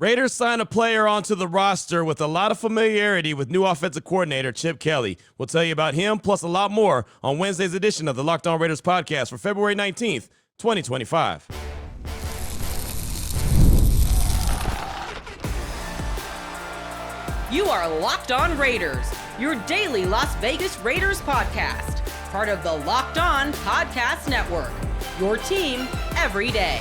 Raiders sign a player onto the roster with a lot of familiarity with new offensive coordinator Chip Kelly. We'll tell you about him plus a lot more on Wednesday's edition of the Locked On Raiders podcast for February 19th, 2025. You are Locked On Raiders, your daily Las Vegas Raiders podcast, part of the Locked On Podcast Network, your team every day.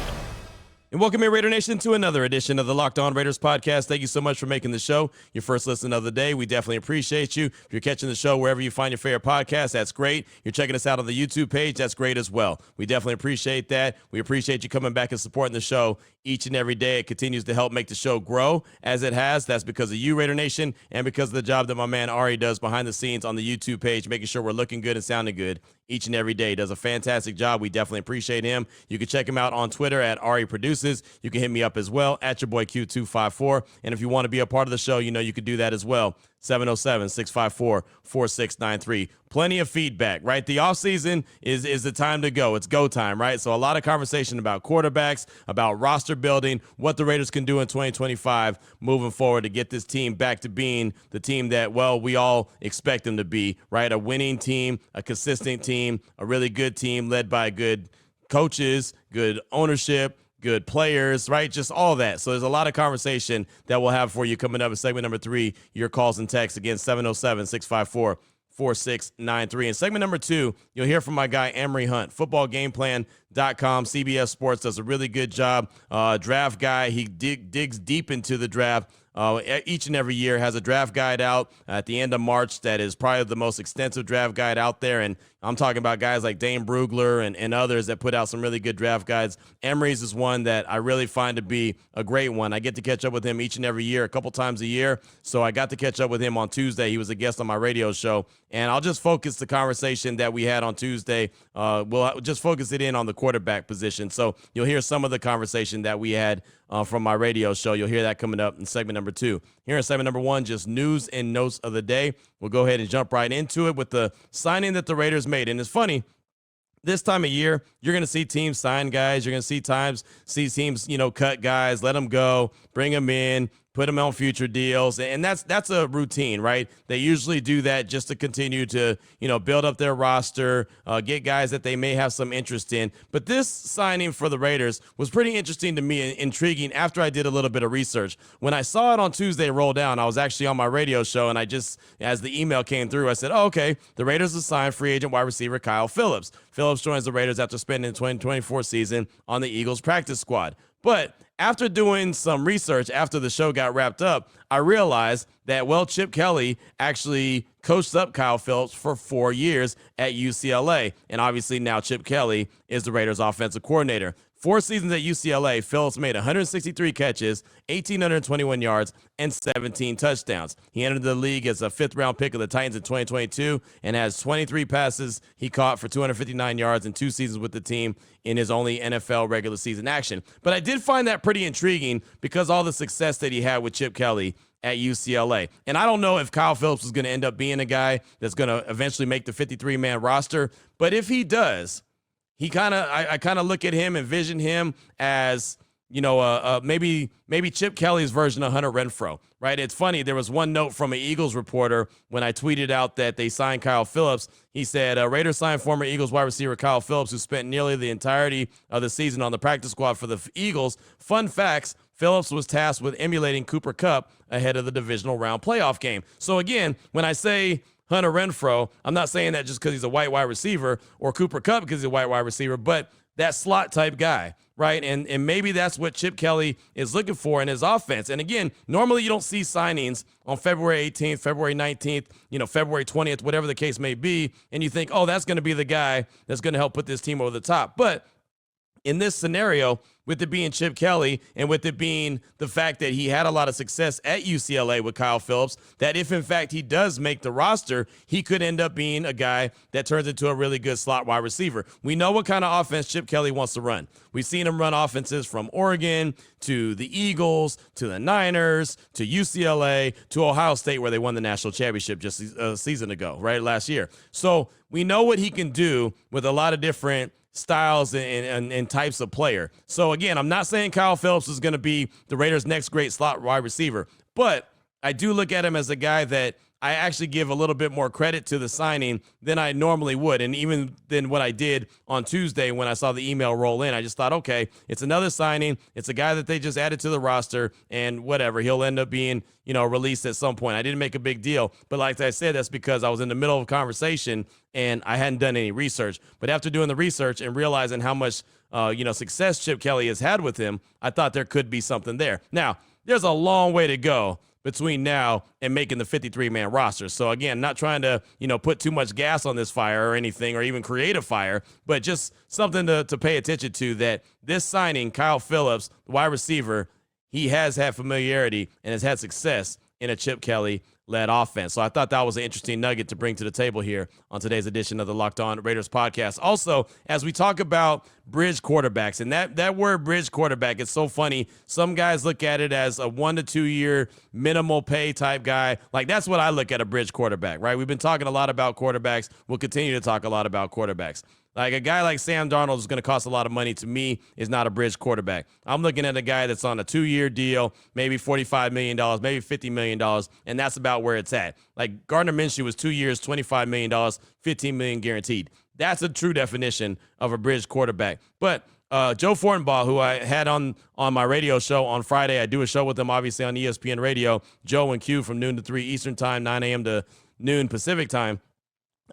And welcome in, Raider Nation, to another edition of the Locked On Raiders podcast. Thank you so much for making the show your first listen of the day. We definitely appreciate you. If you're catching the show wherever you find your favorite podcast, that's great. You're checking us out on the YouTube page, that's great as well. We definitely appreciate that. We appreciate you coming back and supporting the show each and every day. It continues to help make the show grow as it has. That's because of you, Raider Nation, and because of the job that my man Ari does behind the scenes on the YouTube page, making sure we're looking good and sounding good each and every day. He does a fantastic job. We definitely appreciate him. You can check him out on Twitter at Ari Produces. You can hit me up as well at your boy Q254. And if you want to be a part of the show, you know you can do that as well. 707-654-4693. Plenty of feedback, right? The offseason is the time to go. It's go time, right? So a lot of conversation about quarterbacks, about roster building, what the Raiders can do in 2025 moving forward to get this team back to being the team that, well, we all expect them to be, right? A winning team, a consistent team, a really good team led by good coaches, good ownership, good players, right? Just all that. So there's a lot of conversation that we'll have for you coming up in segment number 3, your calls and texts. Again, 707-654-4693. In segment number 2, you'll hear from my guy, Emery Hunt, footballgameplan.com. CBS Sports does a really good job. Draft guy. He digs deep into the draft. Each and every year has a draft guide out at the end of March that is probably the most extensive draft guide out there. And I'm talking about guys like Dane Brugler and others that put out some really good draft guides. Emery's is one that I really find to be a great one. I get to catch up with him each and every year, a couple times a year. So I got to catch up with him on Tuesday. He was a guest on my radio show. And I'll just focus the conversation that we had on Tuesday. We'll just focus it in on the quarterback position. So you'll hear some of the conversation that we had from my radio show. You'll hear that coming up in segment number 2. Here in segment number 1, just news and notes of the day. We'll go ahead and jump right into it with the signing that the Raiders made. And it's funny, this time of year, you're going to see teams sign guys. You're going to see teams, cut guys, let them go, bring them in, put them on future deals. And that's a routine, right? They usually do that just to continue to, build up their roster, get guys that they may have some interest in. But this signing for the Raiders was pretty interesting to me and intriguing after I did a little bit of research. When I saw it on Tuesday roll down, I was actually on my radio show, and as the email came through, I said, oh, okay, the Raiders have signed free agent wide receiver Kyle Phillips. Phillips joins the Raiders after spending the 2024 season on the Eagles practice squad. But after doing some research after the show got wrapped up, I realized that, Chip Kelly actually coached up Kyle Phillips for 4 years at UCLA. And obviously now Chip Kelly is the Raiders offensive coordinator. 4 seasons at UCLA, Phillips made 163 catches, 1,821 yards, and 17 touchdowns. He entered the league as a 5th-round pick of the Titans in 2022 and has 23 passes he caught for 259 yards in 2 seasons with the team in his only NFL regular season action. But I did find that pretty intriguing because all the success that he had with Chip Kelly at UCLA. And I don't know if Kyle Phillips is going to end up being a guy that's going to eventually make the 53-man roster, but if he does, I kind of look at him, envision him as, maybe Chip Kelly's version of Hunter Renfrow, right? It's funny. There was one note from an Eagles reporter when I tweeted out that they signed Kyle Phillips. He said, Raiders signed former Eagles wide receiver Kyle Phillips, who spent nearly the entirety of the season on the practice squad for the Eagles. Fun facts, Phillips was tasked with emulating Cooper Kupp ahead of the divisional round playoff game. So again, when I say Hunter Renfrow, I'm not saying that just because he's a white wide receiver, or Cooper Kupp because he's a white wide receiver, but that slot type guy, right? And maybe that's what Chip Kelly is looking for in his offense. And again, normally you don't see signings on February 18th, February 19th, February 20th, whatever the case may be, and you think, oh, that's going to be the guy that's going to help put this team over the top. But in this scenario, with it being Chip Kelly and with it being the fact that he had a lot of success at UCLA with Kyle Phillips, that if in fact he does make the roster, he could end up being a guy that turns into a really good slot wide receiver. We know what kind of offense Chip Kelly wants to run. We've seen him run offenses from Oregon to the Eagles to the Niners to UCLA to Ohio State, where they won the national championship just a season ago, right, last year. So we know what he can do with a lot of different styles and types of player. So again, I'm not saying Kyle Phillips is going to be the Raiders' next great slot wide receiver, but I do look at him as a guy that I actually give a little bit more credit to the signing than I normally would. And even than what I did on Tuesday when I saw the email roll in, I just thought, okay, it's another signing. It's a guy that they just added to the roster and whatever. He'll end up being, released at some point. I didn't make a big deal. But like I said, that's because I was in the middle of a conversation and I hadn't done any research. But after doing the research and realizing how much, success Chip Kelly has had with him, I thought there could be something there. Now, there's a long way to go between now and making the 53-man roster. So again, not trying to, put too much gas on this fire or anything, or even create a fire, but just something to pay attention to, that this signing, Kyle Phillips, the wide receiver, he has had familiarity and has had success in a Chip Kelly-led offense. So I thought that was an interesting nugget to bring to the table here on today's edition of the Locked On Raiders podcast. Also, as we talk about bridge quarterbacks, and that word bridge quarterback, it's so funny. Some guys look at it as a 1 to 2 year minimal pay type guy. Like, that's what I look at a bridge quarterback, right? We've been talking a lot about quarterbacks. We'll continue to talk a lot about quarterbacks. Like a guy like Sam Darnold is going to cost a lot of money, to me, is not a bridge quarterback. I'm looking at a guy that's on a 2-year deal, maybe $45 million, maybe $50 million, and that's about where it's at. Like Gardner Minshew was 2 years, $25 million, $15 million guaranteed. That's a true definition of a bridge quarterback. But Joe Fortenbaugh, who I had on my radio show on Friday, I do a show with him, obviously, on ESPN Radio, Joe and Q from noon to 3 Eastern time, 9 a.m. to noon Pacific time.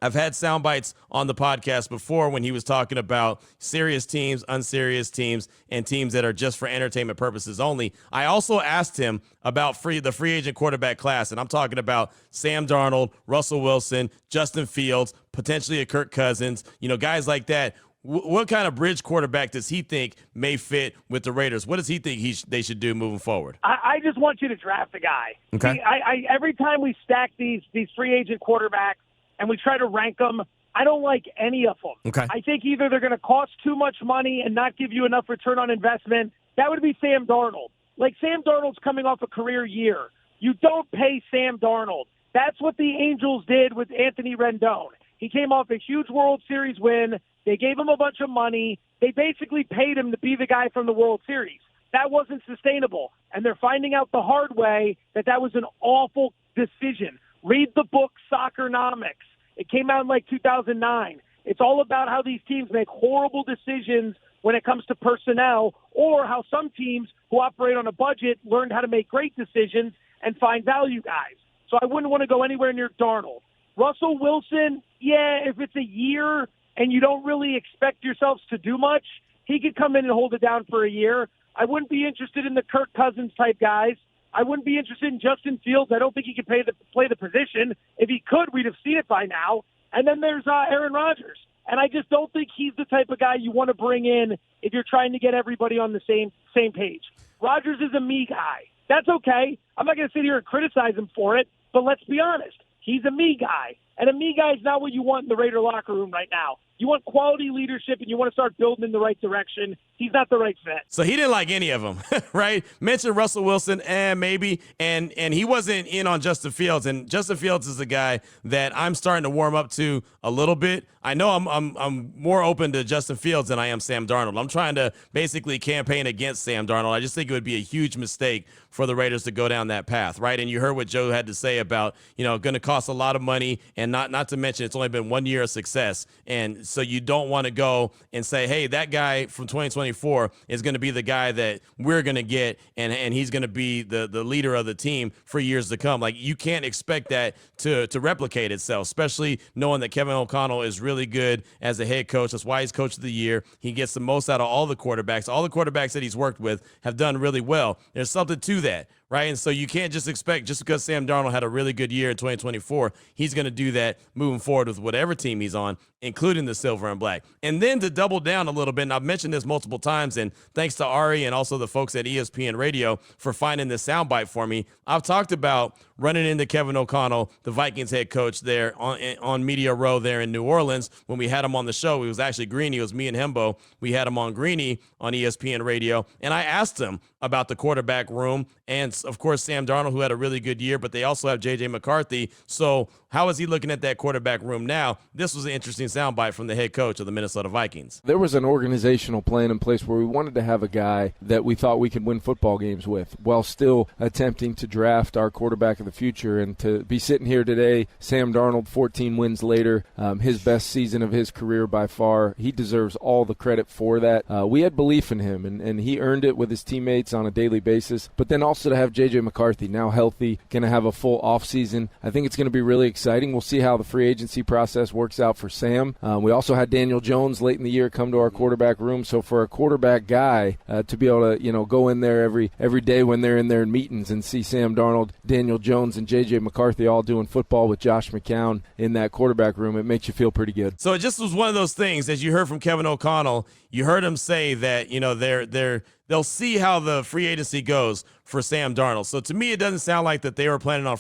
I've had sound bites on the podcast before when he was talking about serious teams, unserious teams, and teams that are just for entertainment purposes only. I also asked him about the free agent quarterback class, and I'm talking about Sam Darnold, Russell Wilson, Justin Fields, potentially a Kirk Cousins, guys like that. What kind of bridge quarterback does he think may fit with the Raiders? What does he think they should do moving forward? I just want you to draft a guy. Okay. See, every time we stack these free agent quarterbacks, and we try to rank them, I don't like any of them. Okay. I think either they're going to cost too much money and not give you enough return on investment. That would be Sam Darnold. Like, Sam Darnold's coming off a career year. You don't pay Sam Darnold. That's what the Angels did with Anthony Rendon. He came off a huge World Series win. They gave him a bunch of money. They basically paid him to be the guy from the World Series. That wasn't sustainable. And they're finding out the hard way that was an awful decision. Read the book Soccernomics. It came out in like 2009. It's all about how these teams make horrible decisions when it comes to personnel, or how some teams who operate on a budget learned how to make great decisions and find value guys. So I wouldn't want to go anywhere near Darnold. Russell Wilson, yeah, if it's a year and you don't really expect yourselves to do much, he could come in and hold it down for a year. I wouldn't be interested in the Kirk Cousins type guys. I wouldn't be interested in Justin Fields. I don't think he could play the position. If he could, we'd have seen it by now. And then there's Aaron Rodgers. And I just don't think he's the type of guy you want to bring in if you're trying to get everybody on the same page. Rodgers is a me guy. That's okay. I'm not going to sit here and criticize him for it, but let's be honest. He's a me guy. And a me guy is not what you want in the Raider locker room right now. You want quality leadership, and you want to start building in the right direction. He's not the right fit. So he didn't like any of them, right? Mentioned Russell Wilson, maybe, and he wasn't in on Justin Fields. And Justin Fields is a guy that I'm starting to warm up to a little bit. I know I'm more open to Justin Fields than I am Sam Darnold. I'm trying to basically campaign against Sam Darnold. I just think it would be a huge mistake for the Raiders to go down that path, right? And you heard what Joe had to say about, going to cost a lot of money, and not to mention it's only been 1 year of success. And so you don't want to go and say, hey, that guy from 2024 is going to be the guy that we're going to get, and he's going to be the leader of the team for years to come. Like, you can't expect that to replicate itself, especially knowing that Kevin O'Connell is really good as a head coach. That's why he's coach of the year. He gets the most out of all the quarterbacks. All the quarterbacks that he's worked with have done really well. There's something to that, right? And so you can't just expect, just because Sam Darnold had a really good year in 2024, he's going to do that moving forward with whatever team he's on, including the silver and black. And then to double down a little bit, and I've mentioned this multiple times, and thanks to Ari and also the folks at ESPN Radio for finding this soundbite for me, I've talked about running into Kevin O'Connell, the Vikings head coach there on Media Row there in New Orleans. When we had him on the show, it was actually Greeny. It was me and Hembo. We had him on Greeny on ESPN Radio. And I asked him about the quarterback room. And, of course, Sam Darnold, who had a really good year, but they also have J.J. McCarthy. So how is he looking at that quarterback room now? This was an interesting soundbite from the head coach of the Minnesota Vikings. There was an organizational plan in place where we wanted to have a guy that we thought we could win football games with while still attempting to draft our quarterback of the future. And to be sitting here today, Sam Darnold, 14 wins later, his best season of his career by far. He deserves all the credit for that. We had belief in him, and he earned it with his teammates on a daily basis. But then also to have J.J. McCarthy, now healthy, going to have a full offseason. I think it's going to be really exciting. We'll see how the free agency process works out for Sam. We also had Daniel Jones late in the year come to our quarterback room. So for a quarterback guy to be able to go in there every day when they're in their meetings and see Sam Darnold, Daniel Jones, and J.J. McCarthy all doing football with Josh McCown in that quarterback room, it makes you feel pretty good. So it just was one of those things, as you heard from Kevin O'Connell, you heard him say that, they'll see how the free agency goes for Sam Darnold. So to me, it doesn't sound like that they were planning on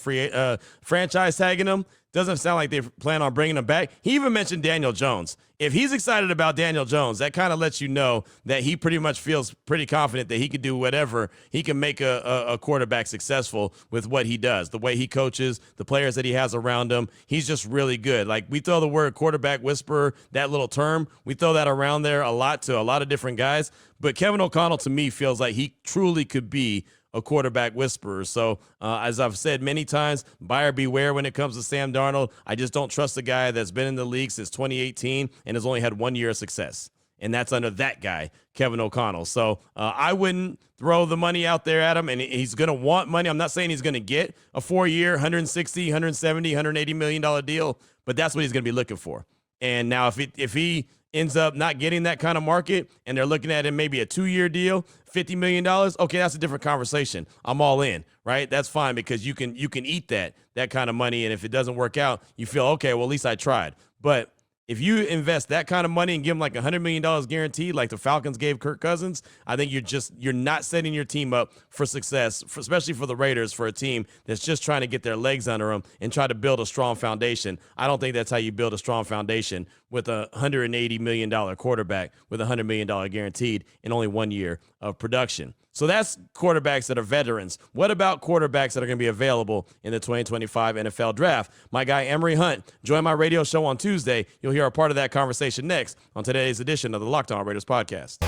franchise tagging him. Doesn't sound like they plan on bringing him back. He even mentioned Daniel Jones. If he's excited about Daniel Jones, that kind of lets you know that he pretty much feels pretty confident that he can do whatever. He can make a quarterback successful with what he does, the way he coaches, the players that he has around him. He's just really good. Like, we throw the word quarterback whisperer, that little term, we throw that around there a lot to a lot of different guys. But Kevin O'Connell, to me, feels like he truly could be a quarterback whisperer. So as I've said many times, buyer beware when it comes to Sam Darnold. I just don't trust a guy that's been in the league since 2018 and has only had 1 year of success. And that's under that guy, Kevin O'Connell. So I wouldn't throw the money out there at him, and he's going to want money. I'm not saying he's going to get a 4-year, $160, $170, $180 million deal, but that's what he's going to be looking for. And now if he ends up not getting that kind of market and they're looking at it maybe a 2-year deal, $50 million, okay, that's a different conversation. I'm all in, right? That's fine, because you can eat that kind of money, and if it doesn't work out, you feel, okay, well, at least I tried. But if you invest that kind of money and give him like $100 million guaranteed, like the Falcons gave Kirk Cousins, I think you're not setting your team up for success, especially for the Raiders, for a team that's just trying to get their legs under them and try to build a strong foundation. I don't think that's how you build a strong foundation with a $180 million quarterback with $100 million guaranteed in only 1 year of production. So that's quarterbacks that are veterans. What about quarterbacks that are going to be available in the 2025 NFL Draft? My guy Emery Hunt joined my radio show on Tuesday. You'll hear a part of that conversation next on today's edition of the Locked On Raiders podcast.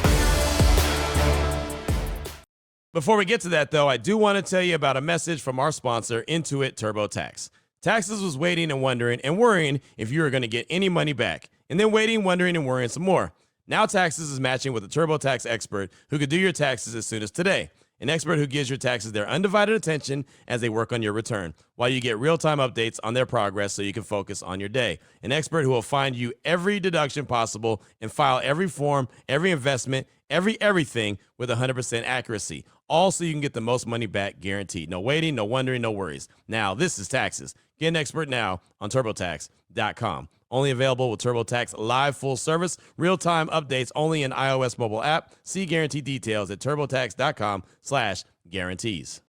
Before we get to that, though, I do want to tell you about a message from our sponsor, Intuit TurboTax. Taxes was waiting and wondering and worrying if you were going to get any money back, and then waiting, wondering, and worrying some more. Now Taxes is matching with a TurboTax expert who could do your taxes as soon as today. An expert who gives your taxes their undivided attention as they work on your return, while you get real-time updates on their progress so you can focus on your day. An expert who will find you every deduction possible and file every form, every investment, everything with 100% accuracy. All so you can get the most money back guaranteed. No waiting, no wondering, no worries. Now, this is Taxes. Get an expert now on TurboTax.com. Only available with TurboTax Live full service. Real-time updates only in iOS mobile app. See guarantee details at TurboTax.com/guarantees.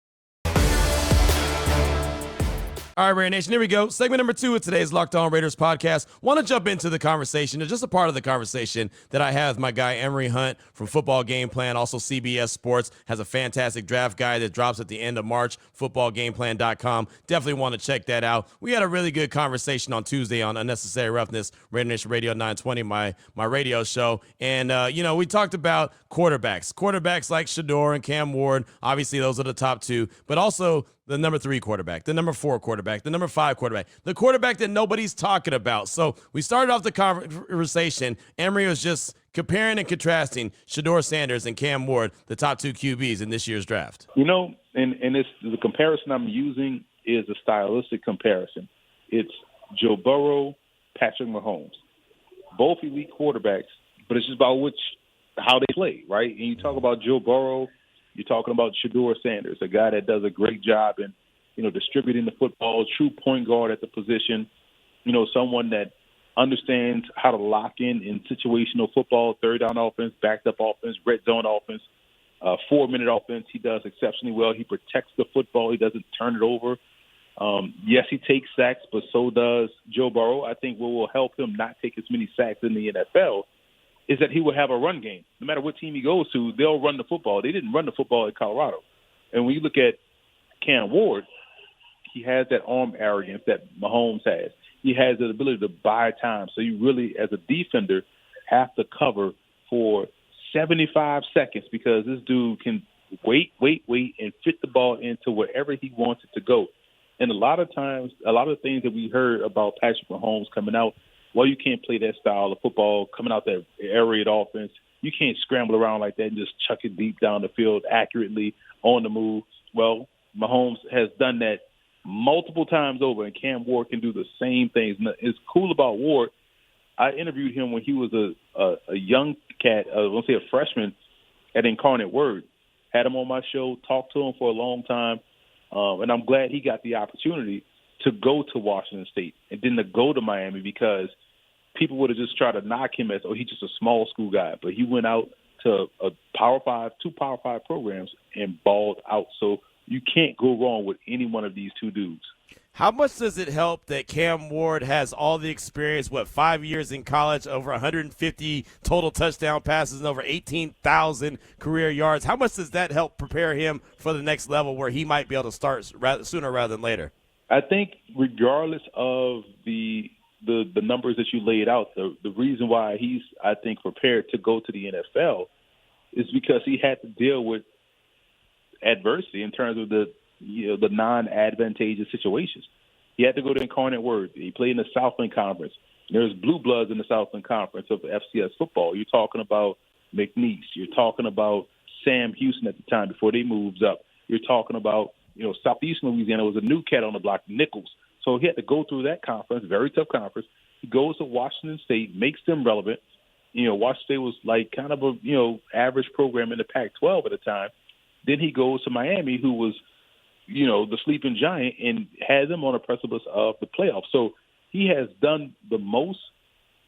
All right, Raider Nation, here we go. Segment number 2 of today's Locked On Raiders podcast. Want to jump into the conversation, just a part of the conversation that I have with my guy Emery Hunt from Football Game Plan, also CBS Sports, has a fantastic draft guide that drops at the end of March, footballgameplan.com. Definitely want to check that out. We had a really good conversation on Tuesday on Unnecessary Roughness, Raider Nation Radio 920, my radio show. And, we talked about quarterbacks like Shador and Cam Ward. Obviously, those are the top two, but also the number 3 quarterback, the number 4 quarterback, the number 5 quarterback, the quarterback that nobody's talking about. So we started off the conversation. Emery was just comparing and contrasting Shador Sanders and Cam Ward, the top 2 QBs in this year's draft. And it's the comparison I'm using is a stylistic comparison. It's Joe Burrow, Patrick Mahomes, both elite quarterbacks, but it's just about how they play, right? And you talk about Joe Burrow, you're talking about Shador Sanders, a guy that does a great job in, distributing the football, true point guard at the position, someone that understands how to lock in situational football, third down offense, backed up offense, red zone offense, 4-minute offense. He does exceptionally well. He protects the football. He doesn't turn it over. Yes, he takes sacks, but so does Joe Burrow. I think what will help him not take as many sacks in the NFL is that he will have a run game. No matter what team he goes to, they'll run the football. They didn't run the football at Colorado. And when you look at Cam Ward, he has that arm arrogance that Mahomes has. He has the ability to buy time. So you really, as a defender, have to cover for 75 seconds because this dude can wait, and fit the ball into wherever he wants it to go. And a lot of times, a lot of things that we heard about Patrick Mahomes coming out, well, you can't play that style of football, coming out that air raid offense. You can't scramble around like that and just chuck it deep down the field accurately on the move. Well, Mahomes has done that multiple times over, and Cam Ward can do the same things. And it's cool about Ward. I interviewed him when he was a young cat, let's say a freshman at Incarnate Word. Had him on my show, talked to him for a long time, and I'm glad he got the opportunity to go to Washington State and then to go to Miami because people would have just tried to knock him as, oh, he's just a small school guy. But he went out to a Power 5, 2 Power 5 programs and balled out. So you can't go wrong with any one of these two dudes. How much does it help that Cam Ward has all the experience, 5 years in college, over 150 total touchdown passes and over 18,000 career yards? How much does that help prepare him for the next level where he might be able to start sooner rather than later? I think regardless of the numbers that you laid out, the reason why he's, I think, prepared to go to the NFL is because he had to deal with adversity in terms of the non-advantageous situations. He had to go to Incarnate Word. He played in the Southland Conference. There's blue bloods in the Southland Conference of FCS football. You're talking about McNeese. You're talking about Sam Houston at the time before they moved up. You're talking about, Southeastern Louisiana was a new cat on the block, Nichols. So he had to go through that conference, very tough conference. He goes to Washington State, makes them relevant. Washington State was like kind of a, average program in the Pac-12 at the time. Then he goes to Miami, who was, the sleeping giant, and has them on a precipice of the playoffs. So he has done the most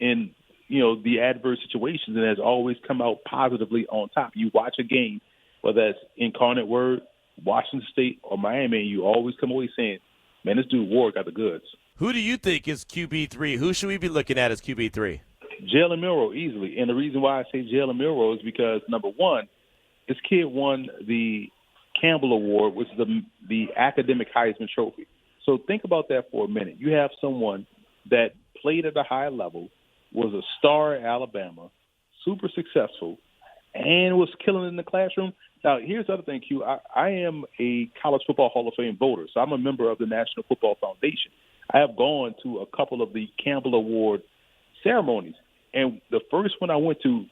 in, the adverse situations and has always come out positively on top. You watch a game, whether that's Incarnate Word, Washington State, or Miami, and you always come away saying, man, this dude Ward got the goods. Who do you think is QB3? Who should we be looking at as QB3? Jalen Milroe, easily. And the reason why I say Jalen Milroe is because, number one, this kid won the Campbell Award, which is the academic Heisman Trophy. So think about that for a minute. You have someone that played at a high level, was a star at Alabama, super successful, and was killing in the classroom. Now, here's the other thing, Q. I am a College Football Hall of Fame voter, so I'm a member of the National Football Foundation. I have gone to a couple of the Campbell Award ceremonies, and the first one I went to,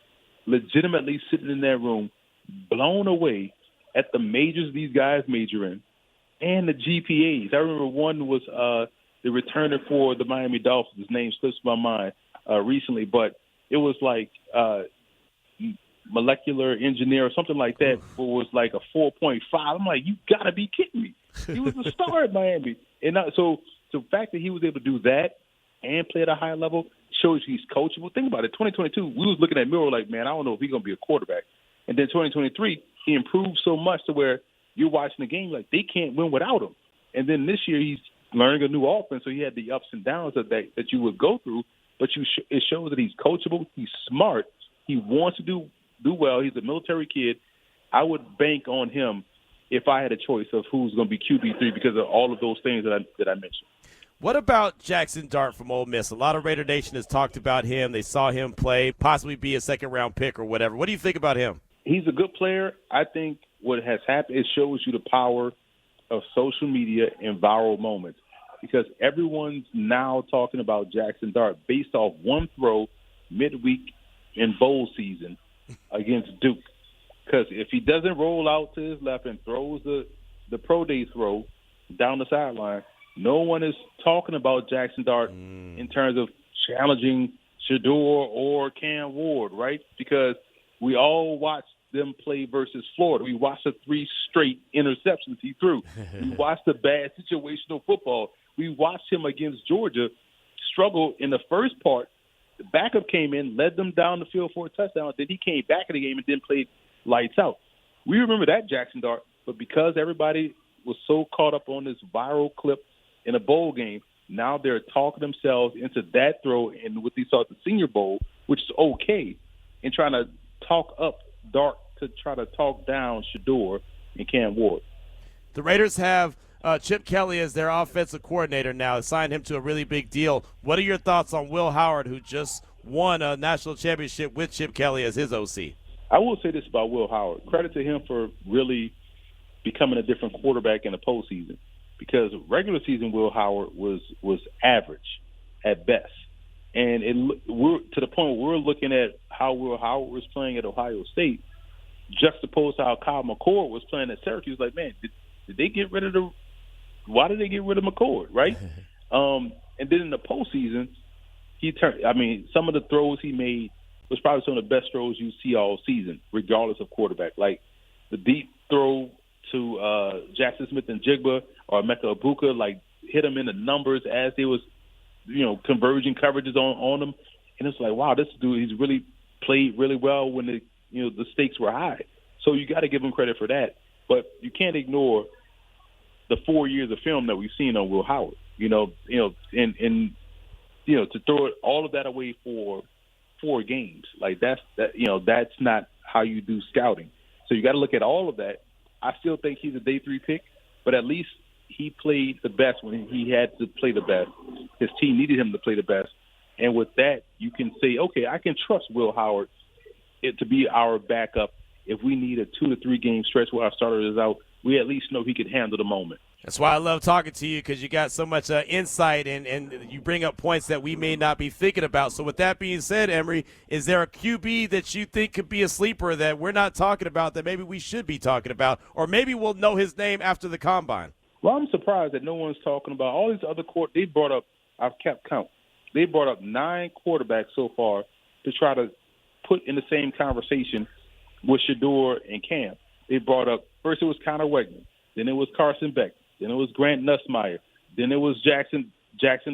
legitimately sitting in that room, blown away at the majors these guys major in and the GPAs. I remember one was the returner for the Miami Dolphins. His name slips my mind recently, but it was like molecular engineer or something like that. It was like a 4.5. I'm like, you got to be kidding me. He was a star at Miami. And so the fact that he was able to do that and play at a high level shows he's coachable. Think about it. 2022, we was looking at Miller like, man, I don't know if he's going to be a quarterback. And then 2023, he improved so much to where you're watching the game like they can't win without him. And then this year he's learning a new offense, so he had the ups and downs of that you would go through. But it shows that he's coachable, he's smart, he wants to do well. He's a military kid. I would bank on him if I had a choice of who's going to be QB3 because of all of those things that I mentioned. What about Jackson Dart from Ole Miss? A lot of Raider Nation has talked about him. They saw him play, possibly be a second-round pick or whatever. What do you think about him? He's a good player. I think what has happened, it shows you the power of social media and viral moments because everyone's now talking about Jackson Dart based off one throw midweek in bowl season against Duke. Because if he doesn't roll out to his left and throws the pro day throw down the sideline, no one is talking about Jackson Dart in terms of challenging Shedeur or Cam Ward, right? Because we all watched them play versus Florida. We watched the 3 straight interceptions he threw. We watched the bad situational football. We watched him against Georgia struggle in the first part. The backup came in, led them down the field for a touchdown. Then he came back in the game and then played lights out. We remember that Jackson Dart, but because everybody was so caught up on this viral clip in a bowl game, now they're talking themselves into that throw and what they saw at the Senior Bowl, which is okay. and trying to talk up Dart to try to talk down Shador and Cam Ward. The Raiders have Chip Kelly as their offensive coordinator now. They signed him to a really big deal. What are your thoughts on Will Howard, who just won a national championship with Chip Kelly as his OC? I will say this about Will Howard. Credit to him for really becoming a different quarterback in the postseason, because regular season Will Howard was average at best. And we're to the point where we're looking at how Will Howard was playing at Ohio State, juxtaposed to how Kyle McCord was playing at Syracuse. Like, man, did they get rid of why did they get rid of McCord, right? And then in the postseason, some of the throws he made was probably some of the best throws you see all season, regardless of quarterback. Like the deep throw to Jackson Smith and Jigba or Emeka Ibuka, like hit him in the numbers as they was, converging coverages on him. And it's like, wow, this dude, he's really played really well when the stakes were high. So you got to give him credit for that. But you can't ignore the 4 years of film that we've seen on Will Howard. To throw all of that away for 4 games, like that's not how you do scouting. So you got to look at all of that. I still think he's a day 3 pick, but at least he played the best when he had to play the best. His team needed him to play the best. And with that, you can say, okay, I can trust Will Howard to be our backup. If we need a 2 to 3 game stretch where our starter is out, we at least know he could handle the moment. That's why I love talking to you, because you got so much insight and you bring up points that we may not be thinking about. So with that being said, Emory, is there a QB that you think could be a sleeper that we're not talking about that maybe we should be talking about, or maybe we'll know his name after the Combine? Well, I'm surprised that no one's talking about all these other they brought up, I've kept count, they brought up 9 quarterbacks so far to try to put in the same conversation with Shador and Cam. They brought up, first it was Connor Wegman, then it was Carson Beck, then it was Grant Nussmeier, then it was Jackson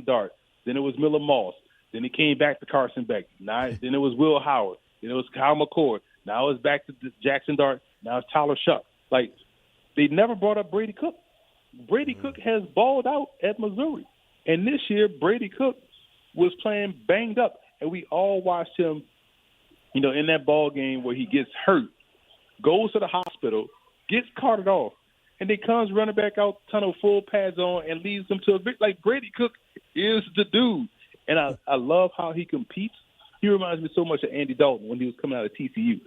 Dart, then it was Miller Moss, then it came back to Carson Beck, then it was Will Howard, then it was Kyle McCord, now it's back to Jackson Dart, now it's Tyler Shuck. Like, they never brought up Brady Cook. Brady Cook has balled out at Missouri. And this year, Brady Cook was playing banged up, and we all watched him, in that ball game where he gets hurt, goes to the hospital, gets carted off, and then comes running back out tunnel full pads on and leads them to a bit. Like, Brady Cook is the dude. And I love how he competes. He reminds me so much of Andy Dalton when he was coming out of TCU.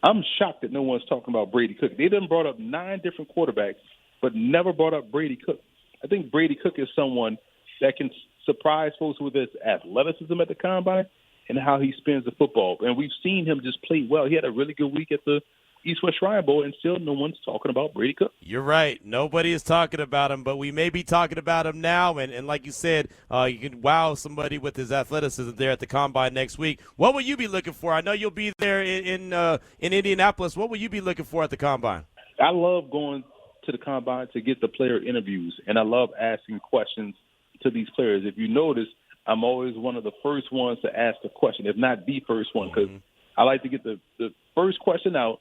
I'm shocked that no one's talking about Brady Cook. They done brought up 9 different quarterbacks, but never brought up Brady Cook. I think Brady Cook is someone that can surprise folks with his athleticism at the Combine and how he spins the football. And we've seen him just play well. He had a really good week at the East-West Shrine Bowl, and still no one's talking about Brady Cook. You're right. Nobody is talking about him, but we may be talking about him now. And like you said, you can wow somebody with his athleticism there at the Combine next week. What will you be looking for? I know you'll be there in Indianapolis. What will you be looking for at the Combine? I love going to the Combine to get the player interviews, and I love asking questions to these players. If you notice, I'm always one of the first ones to ask a question, if not the first one, because I like to get the first question out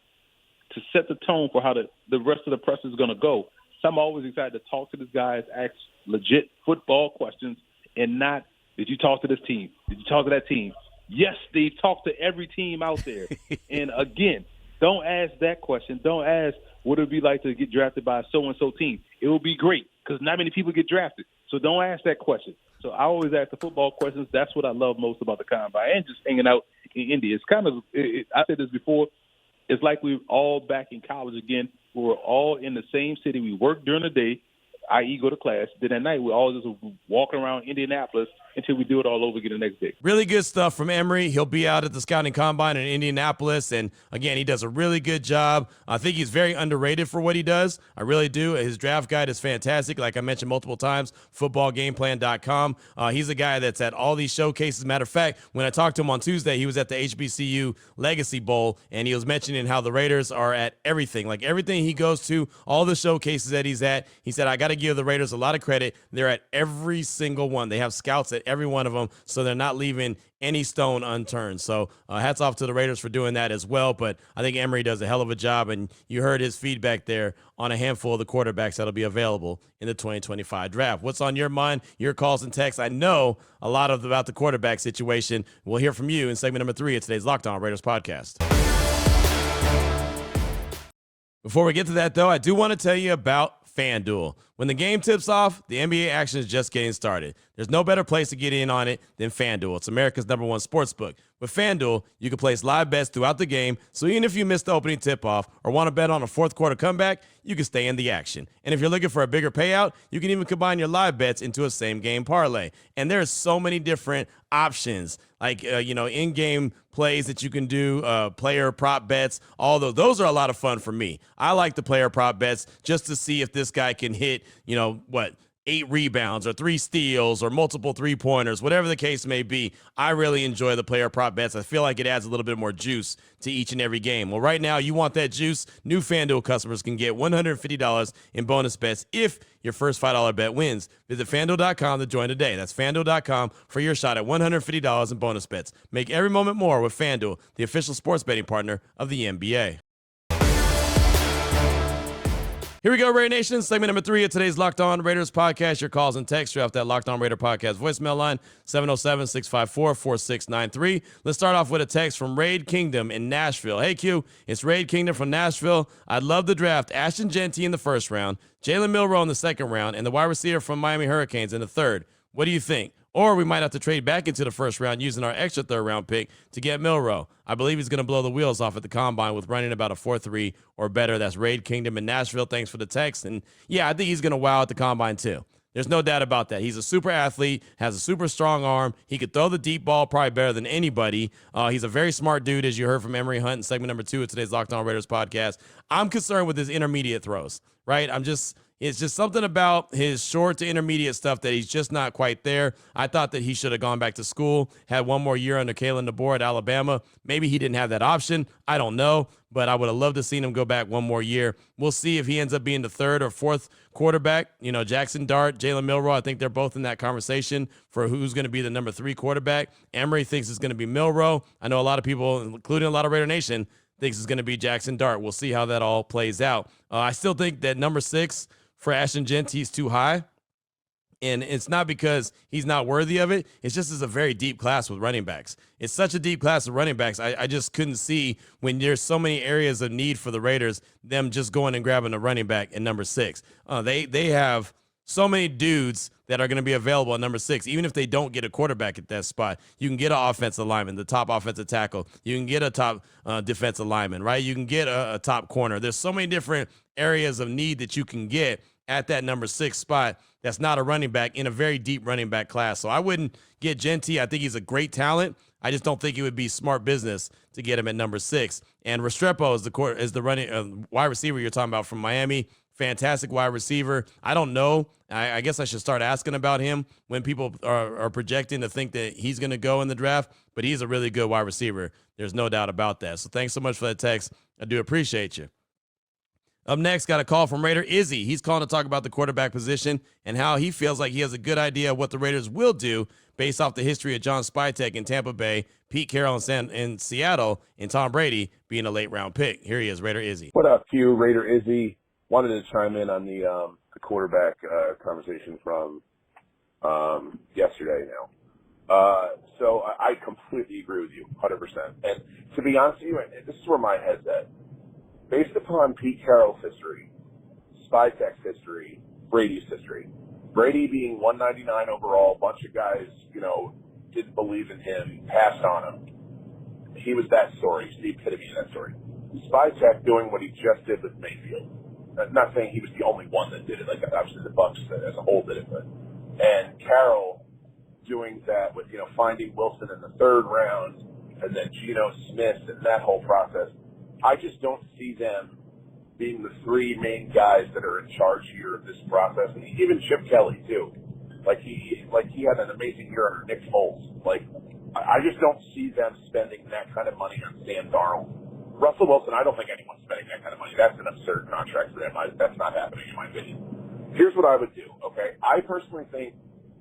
to set the tone for how the rest of the press is going to go. So I'm always excited to talk to these guys, ask legit football questions, and not, did you talk to this team? Did you talk to that team? Yes, they've talked to every team out there. And again, don't ask that question. Don't ask, what it would be like to get drafted by a so-and-so team. It will be great, because not many people get drafted. So don't ask that question. So I always ask the football questions. That's what I love most about the Combine, and just hanging out in Indy. It's kind of, I said this before, it's like we're all back in college again. We're all in the same city. We work during the day, i.e. go to class. Then at night, we're all just walking around Indianapolis until we do it all over again the next day. Really good stuff from Emory. He'll be out at the Scouting Combine in Indianapolis, and again, he does a really good job. I think he's very underrated for what he does. I really do. His draft guide is fantastic. Like I mentioned multiple times, footballgameplan.com. He's a guy that's at all these showcases. Matter of fact, when I talked to him on Tuesday, he was at the HBCU Legacy Bowl, and he was mentioning how the Raiders are at everything. Like everything he goes to, all the showcases that he's at, he said, I got to give the Raiders a lot of credit. They're at every single one. They have scouts at every one of them, so they're not leaving any stone unturned. So hats off to the Raiders for doing that as well. But I think Emery does a hell of a job, and you heard his feedback there on a handful of the quarterbacks that'll be available in the 2025 draft. What's on your mind? Your calls and texts. I know a lot about the quarterback situation. We'll hear from you in segment number 3 of today's Locked On Raiders podcast. Before we get to that, though, I do want to tell you about FanDuel. When the game tips off, the NBA action is just getting started. There's no better place to get in on it than FanDuel. It's America's #1 sportsbook. With FanDuel, you can place live bets throughout the game, so even if you missed the opening tip-off or want to bet on a fourth quarter comeback, you can stay in the action. And if you're looking for a bigger payout, you can even combine your live bets into a same-game parlay. And there's so many different options, like in-game plays that you can do, player prop bets, all those. Those are a lot of fun for me. I like the player prop bets just to see if this guy can hit, 8 rebounds or 3 steals or multiple 3-pointers, whatever the case may be. I really enjoy the player prop bets. I feel like it adds a little bit more juice to each and every game. Well, right now, you want that juice? New FanDuel customers can get $150 in bonus bets if your first $5 bet wins. Visit FanDuel.com to join today. That's FanDuel.com for your shot at $150 in bonus bets. Make every moment more with FanDuel, the official sports betting partner of the NBA. Here we go, Raider Nation. Segment number 3 of today's Locked On Raiders podcast. Your calls and texts. You're off that Locked On Raider podcast voicemail line, 707-654-4693. Let's start off with a text from Raid Kingdom in Nashville. Hey, Q, it's Raid Kingdom from Nashville. I'd love the draft Ashton Jeanty in the first round, Jalen Milroe in the second round, and the wide receiver from Miami Hurricanes in the third. What do you think? Or we might have to trade back into the first round using our extra third-round pick to get Milroe. I believe he's going to blow the wheels off at the combine with running about a 4.3 or better. That's Raid Kingdom in Nashville. Thanks for the text. And, yeah, I think he's going to wow at the combine too. There's no doubt about that. He's a super athlete, has a super strong arm. He could throw the deep ball probably better than anybody. He's a very smart dude, as you heard from Emery Hunt in segment number 2 of today's Locked On Raiders podcast. I'm concerned with his intermediate throws, right? It's just something about his short to intermediate stuff that he's just not quite there. I thought that he should have gone back to school, had one more year under Kalen DeBoer at Alabama. Maybe he didn't have that option. I don't know, but I would have loved to seen him go back one more year. We'll see if he ends up being the third or fourth quarterback. Jackson Dart, Jalen Milroe, I think they're both in that conversation for who's going to be the number 3 quarterback. Emery thinks it's going to be Milroe. I know a lot of people, including a lot of Raider Nation, thinks it's going to be Jackson Dart. We'll see how that all plays out. I still think that number 6 for Ashton Jeanty is too high. And it's not because he's not worthy of it. It's just it's a very deep class with running backs. It's such a deep class of running backs. I just couldn't see, when there's so many areas of need for the Raiders, them just going and grabbing a running back at number 6. They have so many dudes that are going to be available at number 6. Even if they don't get a quarterback at that spot, you can get an offensive lineman, the top offensive tackle. You can get a top defensive lineman, right? You can get a top corner. There's so many different areas of need that you can get at that number 6 spot that's not a running back in a very deep running back class. So I wouldn't get Jeanty. I think he's a great talent. I just don't think it would be smart business to get him at number 6. And Restrepo is the running wide receiver you're talking about from Miami. Fantastic wide receiver. I don't know. I guess I should start asking about him when people are projecting to think that he's going to go in the draft, but he's a really good wide receiver. There's no doubt about that. So thanks so much for that text. I do appreciate you. Up next, got a call from Raider Izzy. He's calling to talk about the quarterback position and how he feels like he has a good idea of what the Raiders will do based off the history of John Spytek in Tampa Bay, Pete Carroll in Seattle, and Tom Brady being a late-round pick. Here he is, Raider Izzy. What up, Q? Raider Izzy. Wanted to chime in on the quarterback conversation from yesterday now. So I completely agree with you, 100%. And to be honest with you, this is where my head's at. Based upon Pete Carroll's history, Spytek's history, Brady's history, Brady being 199 overall, a bunch of guys, didn't believe in him, passed on him. He was that story. He's the epitome of that story. Spytek doing what he just did with Mayfield. Not saying he was the only one that did it. Like, obviously the Bucs as a whole did it, and Carroll doing that with, finding Wilson in the third round and then Geno Smith and that whole process. I just don't see them being the 3 main guys that are in charge here of this process. And even Chip Kelly too. He had an amazing year under Nick Foles. I just don't see them spending that kind of money on Sam Darnold. Russell Wilson, I don't think anyone's spending that kind of money. That's an absurd contract for them. That's not happening in my opinion. Here's what I would do, okay? I personally think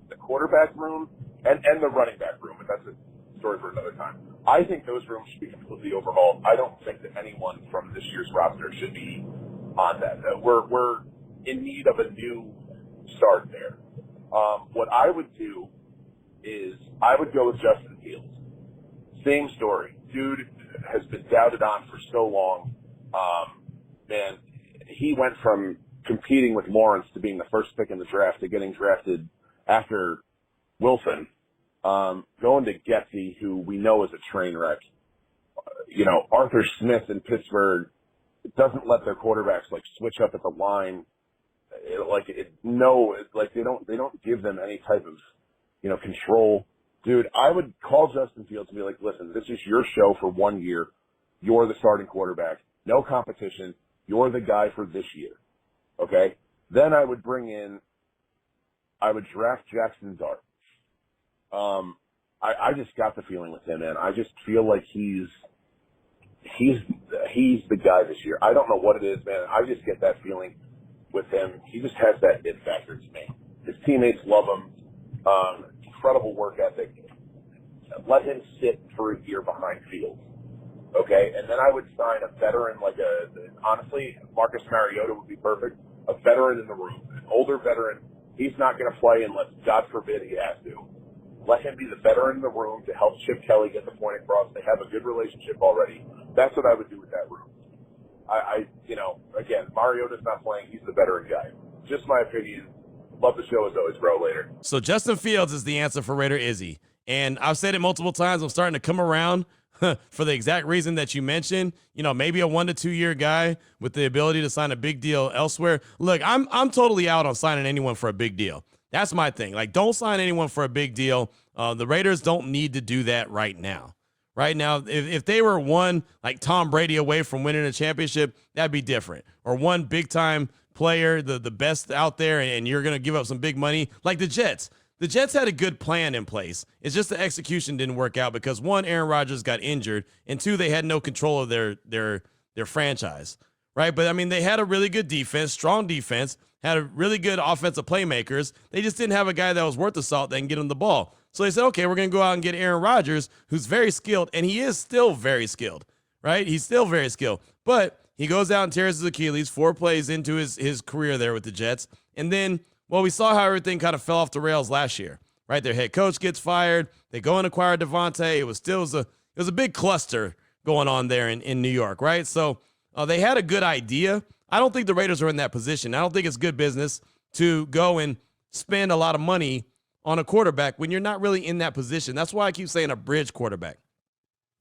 the quarterback room and the running back room, and that's a story for another time. I think those rooms should be completely overhauled. I don't think that anyone from this year's roster should be on that. We're in need of a new start there. What I would do is I would go with Justin Fields. Same story. Dude has been doubted on for so long. Man, he went from competing with Lawrence to being the first pick in the draft to getting drafted after Wilson. Going to Getsy, who we know is a train wreck. Arthur Smith in Pittsburgh doesn't let their quarterbacks switch up at the line. They don't give them any type of control. Dude, I would call Justin Fields and be like, listen, this is your show for 1 year. You're the starting quarterback. No competition. You're the guy for this year. Okay? Then I would draft Jackson Dart. I just got the feeling with him, man. I just feel like he's the guy this year. I don't know what it is, man. I just get that feeling with him. He just has that it factor to me. His teammates love him. Incredible work ethic. Let him sit for a year behind Fields. Okay? And then I would sign a veteran honestly, Marcus Mariota would be perfect. A veteran in the room. An older veteran. He's not going to play unless, God forbid, he has to. Let him be the veteran in the room to help Chip Kelly get the point across. They have a good relationship already. That's what I would do with that room. Again, Mariota's not playing. He's the veteran guy. Just my opinion. Love the show as always, bro. Later. So Justin Fields is the answer for Raider Izzy. And I've said it multiple times. I'm starting to come around for the exact reason that you mentioned. Maybe a 1 to 2 year guy with the ability to sign a big deal elsewhere. Look, I'm totally out on signing anyone for a big deal. That's my thing. Don't sign anyone for a big deal. The Raiders don't need to do that right now. Right now, if they were one Tom Brady away from winning a championship, that'd be different. Or one big-time player, the best out there, and you're going to give up some big money, like the Jets. The Jets had a good plan in place. It's just the execution didn't work out because, one, Aaron Rodgers got injured, and two, they had no control of their franchise. Right? But, they had a really good defense, strong defense, had a really good offensive playmakers. They just didn't have a guy that was worth the salt that can get him the ball. So they said, okay, we're going to go out and get Aaron Rodgers, who's very skilled, and he is still very skilled, right? He's still very skilled. But he goes out and tears his Achilles 4 plays into his career there with the Jets. And then, we saw how everything kind of fell off the rails last year, right? Their head coach gets fired. They go and acquire Devontae. It was a big cluster going on there in New York, right? So they had a good idea. I don't think the Raiders are in that position. I don't think it's good business to go and spend a lot of money on a quarterback when you're not really in that position. That's why I keep saying a bridge quarterback.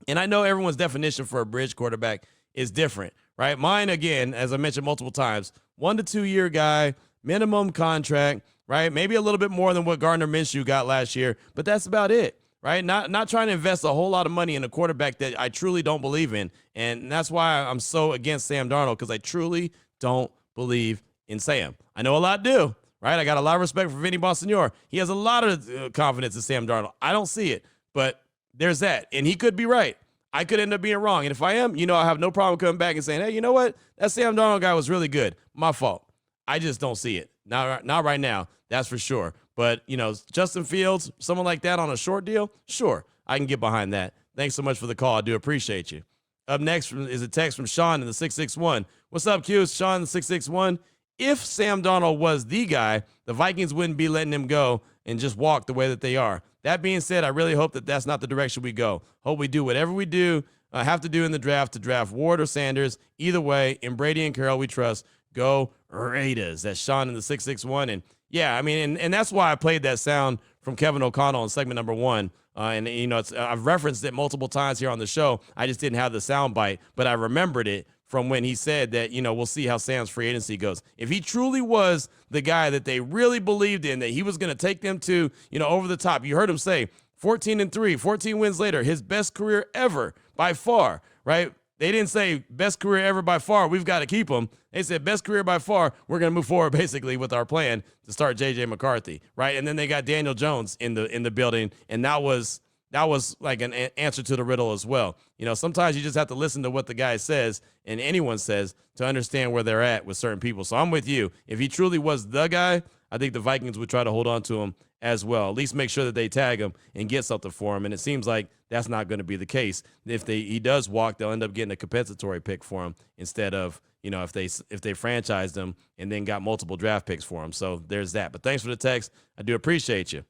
And I know everyone's definition for a bridge quarterback is different, right? Mine, again, as I mentioned multiple times, 1 to 2 year guy, minimum contract, right? Maybe a little bit more than what Gardner Minshew got last year, but that's about it, right? Not trying to invest a whole lot of money in a quarterback that I truly don't believe in. And that's why I'm so against Sam Darnold, because I truly don't believe in Sam. I know a lot do. Right? I got a lot of respect for Vinny Bonsignore. He has a lot of confidence in Sam Darnold. I don't see it, but there's that. And he could be right. I could end up being wrong. And if I am, I have no problem coming back and saying, hey, you know what? That Sam Darnold guy was really good. My fault. I just don't see it. Not right now. That's for sure. But, Justin Fields, someone like that on a short deal, sure, I can get behind that. Thanks so much for the call. I do appreciate you. Up next is a text from Sean in the 661. What's up, Q? It's Sean in the 661. If Sam Darnold was the guy, the Vikings wouldn't be letting him go and just walk the way that they are. That being said, I really hope that that's not the direction we go. Hope we do whatever we do, have to do in the draft to draft Ward or Sanders. Either way, in Brady and Carroll we trust. Go Raiders. That's Sean in the 661. And yeah, and that's why I played that sound from Kevin O'Connell in segment number 1. I've referenced it multiple times here on the show. I just didn't have the sound bite, but I remembered it from when he said that, we'll see how Sam's free agency goes. If he truly was the guy that they really believed in, that he was going to take them to, over the top. You heard him say 14-3, 14 wins later, his best career ever by far, right? They didn't say best career ever by far, we've got to keep him. They said best career by far, we're going to move forward basically with our plan to start J.J. McCarthy, right? And then they got Daniel Jones in the building, and that was like an answer to the riddle as well. Sometimes you just have to listen to what the guy says and anyone says to understand where they're at with certain people. So I'm with you. If he truly was the guy, I think the Vikings would try to hold on to him as well, at least make sure that they tag him and get something for him. And it seems like that's not going to be the case. If he does walk, they'll end up getting a compensatory pick for him instead of, if they franchised him and then got multiple draft picks for him. So there's that. But thanks for the text. I do appreciate you.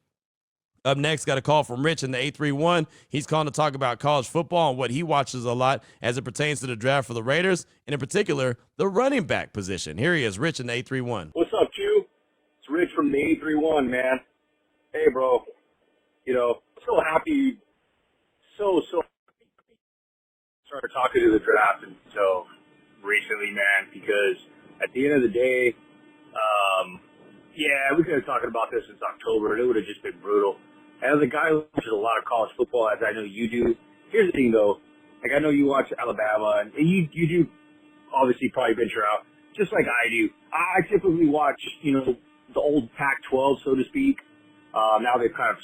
Up next, got a call from Rich in the 831. He's calling to talk about college football and what he watches a lot as it pertains to the draft for the Raiders, and in particular, the running back position. Here he is, Rich in the 831. What's up, Q? It's Rich from the 831, man. Hey, bro. So happy, so started talking to the draft and so recently, man, because at the end of the day, we could have talked about this since October, and it would have just been brutal. As a guy who watches a lot of college football, as I know you do, here's the thing, though. Like, I know you watch Alabama, and you do obviously probably venture out, just like I do. I typically watch, the old Pac-12, so to speak. Now they've kind of,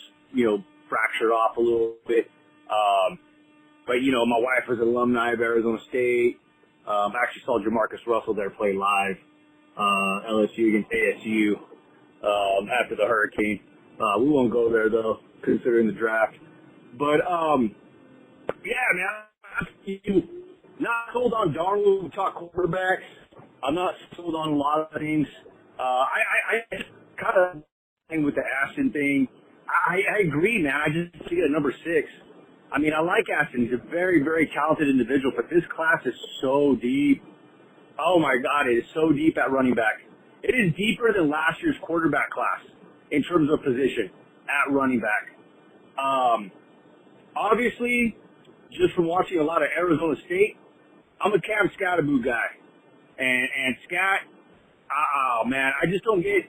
fractured off a little bit. But, my wife was an alumni of Arizona State. I actually saw Jamarcus Russell there play live, LSU against ASU, after the hurricane. We won't go there, though, considering the draft. But, man, not sold on Darnold. We talk quarterbacks. I'm not sold on a lot of things. I kind of thing with the Ashton thing. I agree, man. I just see it at number 6. I mean, I like Ashton. He's a very, very talented individual, but this class is so deep. Oh, my God, it is so deep at running back. It is deeper than last year's quarterback class in terms of position at running back. Obviously, just from watching a lot of Arizona State, I'm a Cam Scatterboo guy. And Scat, man, I just don't get,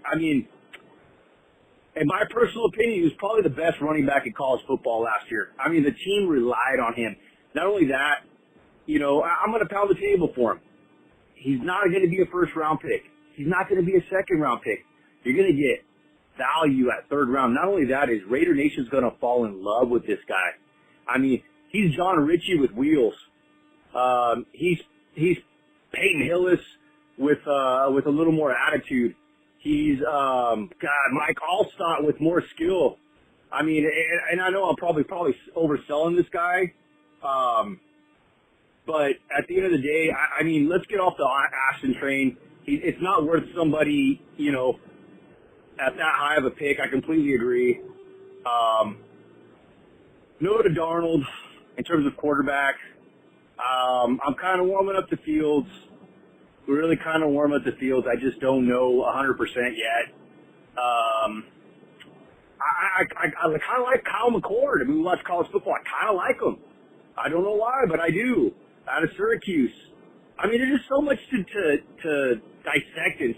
in my personal opinion, he was probably the best running back in college football last year. I mean, the team relied on him. Not only that, I'm going to pound the table for him. He's not going to be a first-round pick. He's not going to be a second-round pick. You're going to get value at third round. Not only that, is Raider Nation's going to fall in love with this guy. I mean, he's John Ritchie with wheels. He's Peyton Hillis with a little more attitude. He's Mike Allstott with more skill. I mean, and I know I'm probably overselling this guy. But at the end of the day, I mean, let's get off the Ashton train. It's not worth somebody, at that high of a pick. I completely agree. No to Darnold in terms of quarterback. I'm kind of warming up the Fields. Really kind of warm up the Fields. I just don't know 100% yet. I kind of like Kyle McCord. I mean, we watch college football. I kind of like him. I don't know why, but I do. Out of Syracuse. I mean, there's just so much to dissect and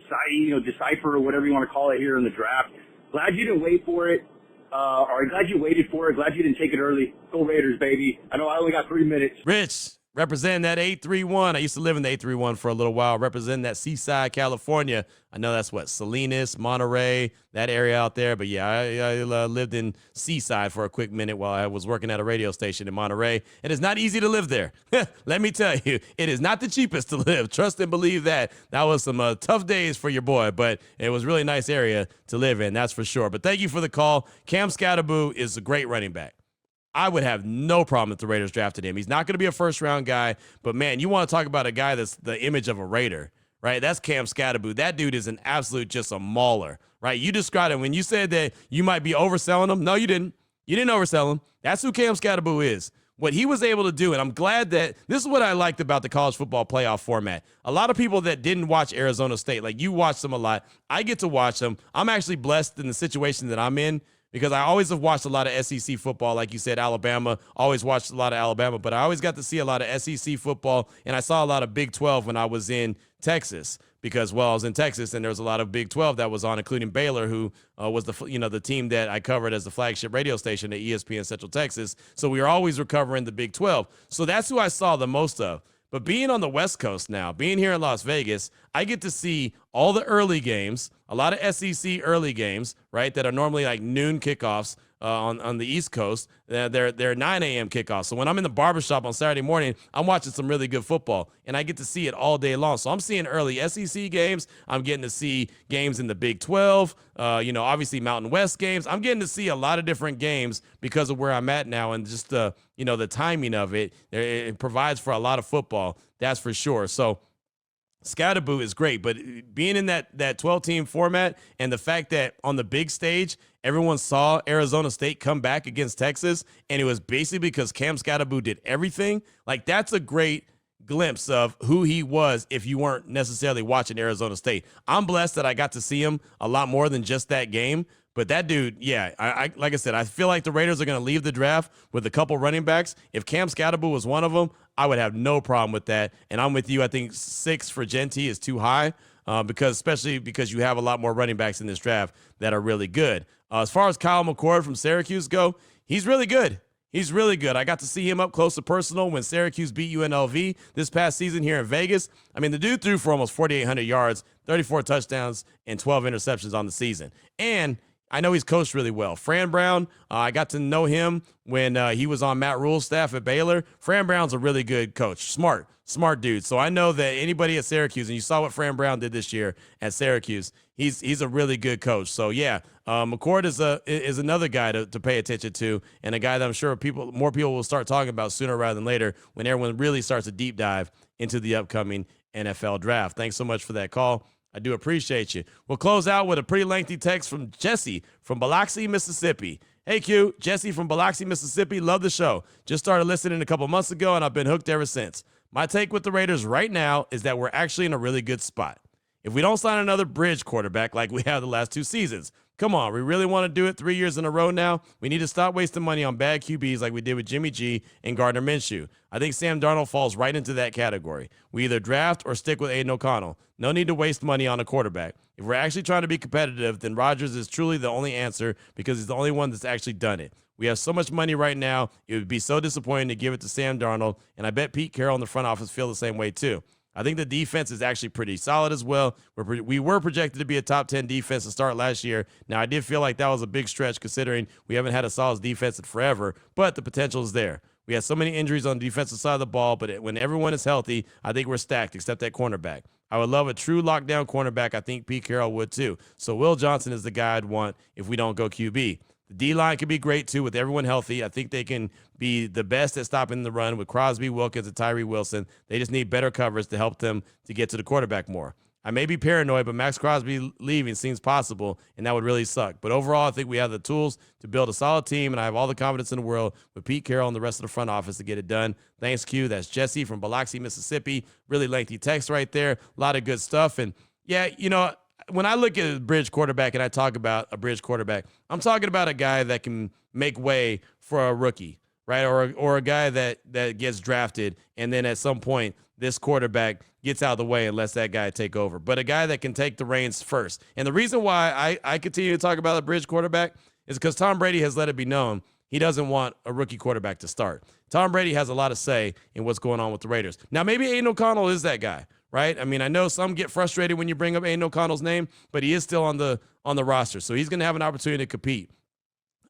decipher or whatever you want to call it here in the draft. Glad you didn't wait for it. Or glad you waited for it. Glad you didn't take it early. Go Raiders, baby. I know I only got 3 minutes. Rich, representing that 831. I used to live in the 831 for a little while, representing that Seaside, California. I know that's Salinas, Monterey, that area out there. But yeah, I lived in Seaside for a quick minute while I was working at a radio station in Monterey. It is not easy to live there. Let me tell you, it is not the cheapest to live. Trust and believe that. That was some tough days for your boy, but it was a really nice area to live in, that's for sure. But thank you for the call. Cam Scatterboo is a great running back. I would have no problem if the Raiders drafted him. He's not going to be a first-round guy, but, man, you want to talk about a guy that's the image of a Raider, right? That's Cam Scatterboo. That dude is an absolute just a mauler, right? You described him. When you said that you might be overselling him, no, you didn't. You didn't oversell him. That's who Cam Scatterboo is. What he was able to do, and I'm glad that this is what I liked about the college football playoff format. A lot of people that didn't watch Arizona State, like you watched them a lot, I get to watch them. I'm actually blessed in the situation that I'm in, because I always have watched a lot of SEC football. Like you said, Alabama, always watched a lot of Alabama, but I always got to see a lot of SEC football, and I saw a lot of Big 12 when I was in Texas, because, I was in Texas, and there was a lot of Big 12 that was on, including Baylor, who was the team that I covered as the flagship radio station at ESPN Central Texas. So we were always recovering the Big 12. So that's who I saw the most of. But being on the West Coast now, being here in Las Vegas, I get to see all the early games, a lot of SEC early games, right, that are normally like noon kickoffs on the East Coast. They're 9 a.m. kickoffs. So when I'm in the barbershop on Saturday morning, I'm watching some really good football, and I get to see it all day long. So I'm seeing early SEC games. I'm getting to see games in the Big 12, obviously Mountain West games. I'm getting to see a lot of different games because of where I'm at now, and just the timing of it. It provides for a lot of football, that's for sure. So Scatterboo is great, but being in that 12-team format and the fact that on the big stage, everyone saw Arizona State come back against Texas, and it was basically because Cam Scatterboo did everything, like that's a great glimpse of who he was if you weren't necessarily watching Arizona State. I'm blessed that I got to see him a lot more than just that game. But that dude, yeah, I like I said, I feel like the Raiders are going to leave the draft with a couple running backs. If Cam Scatterboo was one of them, I would have no problem with that. And I'm with you. I think 6 for Genty is too high especially because you have a lot more running backs in this draft that are really good. As far as Kyle McCord from Syracuse go, he's really good. He's really good. I got to see him up close and personal when Syracuse beat UNLV this past season here in Vegas. I mean, the dude threw for almost 4,800 yards, 34 touchdowns, and 12 interceptions on the season. And I know he's coached really well. Fran Brown, I got to know him when he was on Matt Rule's staff at Baylor. Fran Brown's a really good coach. Smart dude. So I know that anybody at Syracuse, and you saw what Fran Brown did this year at Syracuse, he's a really good coach. So yeah, McCord is another guy to pay attention to, and a guy that I'm sure more people will start talking about sooner rather than later when everyone really starts a deep dive into the upcoming NFL draft. Thanks so much for that call. I do appreciate you. We'll close out with a pretty lengthy text from Jesse from Biloxi, Mississippi. Hey, Q, Jesse from Biloxi, Mississippi. Love the show. Just started listening a couple months ago, and I've been hooked ever since. My take with the Raiders right now is that we're actually in a really good spot. If we don't sign another bridge quarterback like we have the last 2 seasons, come on, we really want to do it 3 years in a row now? We need to stop wasting money on bad QBs like we did with Jimmy G and Gardner Minshew. I think Sam Darnold falls right into that category. We either draft or stick with Aiden O'Connell. No need to waste money on a quarterback. If we're actually trying to be competitive, then Rodgers is truly the only answer because he's the only one that's actually done it. We have so much money right now, it would be so disappointing to give it to Sam Darnold, and I bet Pete Carroll and the front office feel the same way too. I think the defense is actually pretty solid as well. We were projected to be a top 10 defense to start last year. Now, I did feel like that was a big stretch considering we haven't had a solid defense in forever, but the potential is there. We had so many injuries on the defensive side of the ball, but when everyone is healthy, I think we're stacked except that cornerback. I would love a true lockdown cornerback. I think Pete Carroll would too. So Will Johnson is the guy I'd want if we don't go QB. The D-line could be great too with everyone healthy. I think they can be the best at stopping the run with Crosby, Wilkins, and Tyree Wilson. They just need better coverage to help them to get to the quarterback more. I may be paranoid, but Max Crosby leaving seems possible, and that would really suck. But overall, I think we have the tools to build a solid team, and I have all the confidence in the world with Pete Carroll and the rest of the front office to get it done. Thanks, Q. That's Jesse from Biloxi, Mississippi. Really lengthy text right there. A lot of good stuff. And, yeah, when I look at a bridge quarterback and I talk about a bridge quarterback, I'm talking about a guy that can make way for a rookie, right? Or a guy that gets drafted, and then at some point this quarterback gets out of the way and lets that guy take over. But a guy that can take the reins first. And the reason why I continue to talk about a bridge quarterback is because Tom Brady has let it be known he doesn't want a rookie quarterback to start. Tom Brady has a lot of say in what's going on with the Raiders. Now, maybe Aiden O'Connell is that guy, right? I mean, I know some get frustrated when you bring up Aiden O'Connell's name, but he is still on the roster, so he's going to have an opportunity to compete.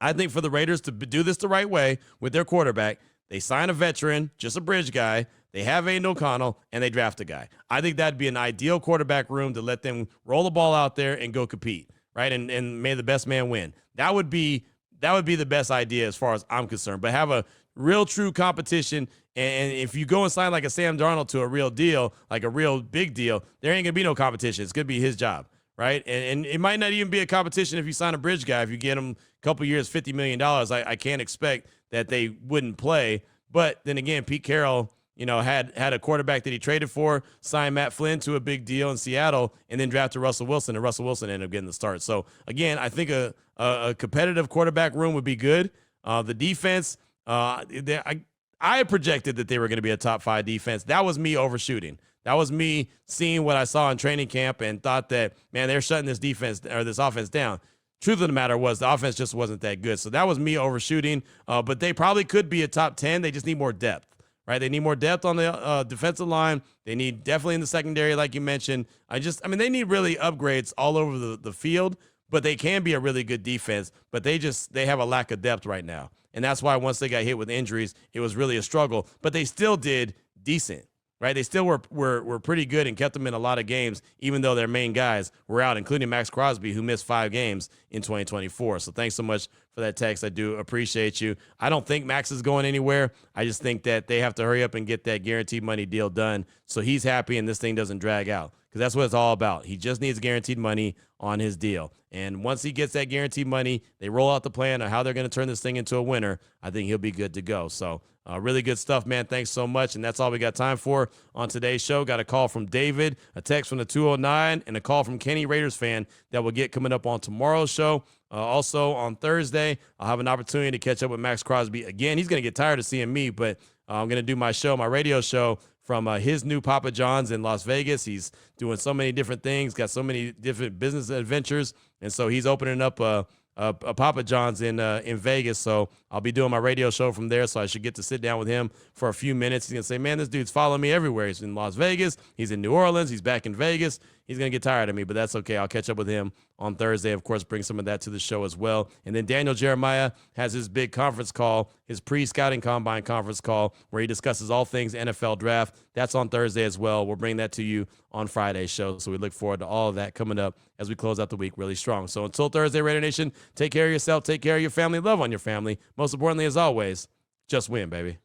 I think for the Raiders to do this the right way with their quarterback, they sign a veteran, just a bridge guy, they have Aiden O'Connell, and they draft a guy. I think that'd be an ideal quarterback room to let them roll the ball out there and go compete, right? And may the best man win. That would be the best idea as far as I'm concerned. But have a real true competition, and if you go and sign like a Sam Darnold to a real deal, like a real big deal, there ain't going to be no competition. It's going to be his job, right? And it might not even be a competition if you sign a bridge guy. If you get him a couple years, $50 million, I can't expect that they wouldn't play. But then again, Pete Carroll, had a quarterback that he traded for, signed Matt Flynn to a big deal in Seattle, and then drafted Russell Wilson, and Russell Wilson ended up getting the start. So, again, I think a competitive quarterback room would be good. The defense, I projected that they were going to be a top 5 defense. That was me overshooting. That was me seeing what I saw in training camp and thought that, man, they're shutting this defense or this offense down. Truth of the matter was the offense just wasn't that good. So that was me overshooting, but they probably could be a top 10. They just need more depth. Right, they need more depth on the defensive line. They need definitely in the secondary, like you mentioned. They need really upgrades all over the field. but they can be a really good defense, but they have a lack of depth right now. And that's why once they got hit with injuries, it was really a struggle, but they still did decent. Right, they still were pretty good and kept them in a lot of games, even though their main guys were out, including Max Crosby, who missed 5 games in 2024. So thanks so much for that text. I do appreciate you. I don't think Max is going anywhere. I just think that they have to hurry up and get that guaranteed money deal done so he's happy and this thing doesn't drag out, because that's what it's all about. He just needs guaranteed money on his deal. And once he gets that guaranteed money, they roll out the plan on how they're going to turn this thing into a winner. I think he'll be good to go. So really good stuff, man. Thanks so much. And that's all we got time for on today's show. Got a call from David, a text from the 209, and a call from Kenny, Raiders fan, that we'll get coming up on tomorrow's show. Also on Thursday, I'll have an opportunity to catch up with Max Crosby again. He's going to get tired of seeing me, but I'm going to do my radio show from his new Papa John's in Las Vegas. He's doing so many different things, got so many different business adventures, and so he's opening up a Papa John's in Vegas. So I'll be doing my radio show from there, so I should get to sit down with him for a few minutes. He's going to say, man, this dude's following me everywhere. He's in Las Vegas. He's in New Orleans. He's back in Vegas. He's going to get tired of me, but that's okay. I'll catch up with him on Thursday. Of course, bring some of that to the show as well. And then Daniel Jeremiah has his big conference call, his pre-scouting combine conference call, where he discusses all things NFL draft. That's on Thursday as well. We'll bring that to you on Friday's show. So we look forward to all of that coming up as we close out the week really strong. So until Thursday, Raider Nation, take care of yourself, take care of your family, love on your family. Most importantly, as always, just win, baby.